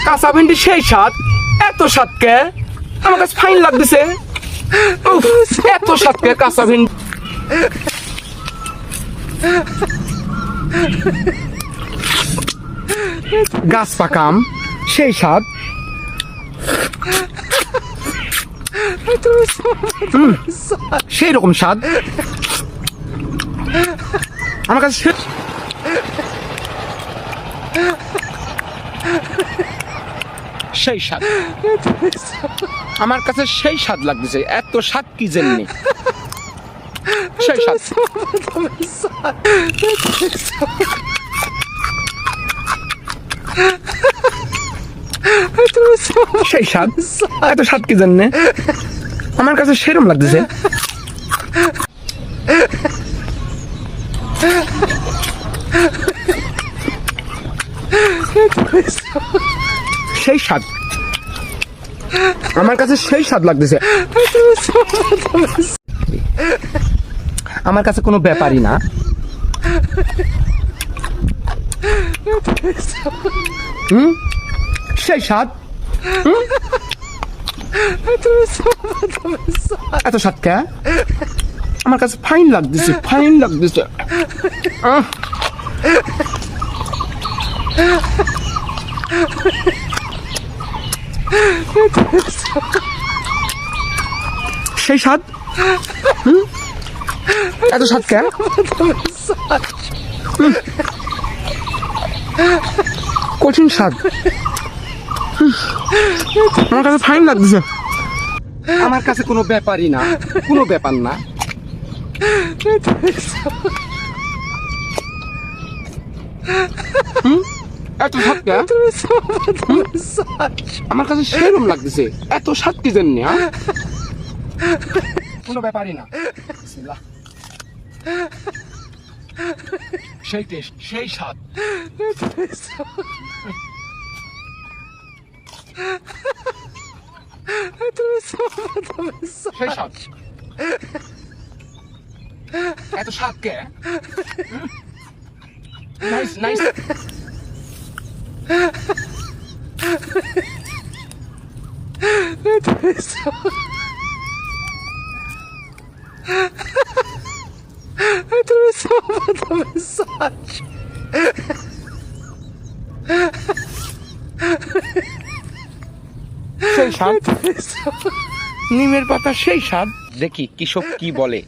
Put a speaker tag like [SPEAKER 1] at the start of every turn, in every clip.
[SPEAKER 1] কাঁচা ভেন্ডি সেই স্বাদ, এত স্বাদ কে? আমার কাছে ফাইন লাগতেছে। এত স্বাদ কে কাঁচা ভেন্ডি? গাছ পাকাম সেই স্বাদ। সেই রকম স্বাদ আমার কাছে। সেই স্বাদ আমার কাছে, সেই স্বাদ লাগতেছে। এত স্বাদ কি জেনে? সেই স্বাদ। সেই স্বাদ, এত স্বাদ কি জেনে? আমার কাছে সেরম লাগতেছে। সেই স্বাদ আমার কাছে, সেই স্বাদ লাগতেছে। আমার কাছে কোনো ব্যাপারই না। সেই স্বাদ। এত স্বাদ কে? আমার কাছে ফাইন লাগতেছে, ফাইন লাগতেছে। সেই স্বাদ। এত স্বাদ কে? কঠিন স্বাদ। আমার কাছে ফাইন লাগতেছে। আমার কাছে কোনো ব্যাপারই না, কোনো ব্যাপার না। এত স্বাদ কে? আমার কাছে সেরকম লাগতেছে। এত স্বাদ কি জন্য? কোনো ব্যাপারই না। সেই টেস্ট, সেই স্বাদ। সেই স্বাদ। এত স্বাদ কে? Nice, nice. সেই স্বাদ। নিমের পাতা সেই স্বাদ। দেখি কৃষক কি বলে।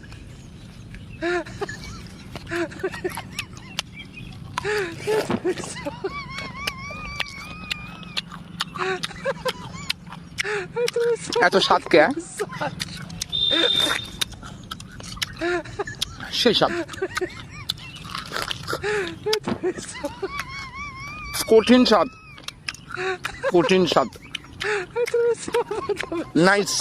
[SPEAKER 1] এত স্বাদ কে? সেই স্বাদ। কঠিন স্বাদ, কঠিন স্বাদ। নাইস।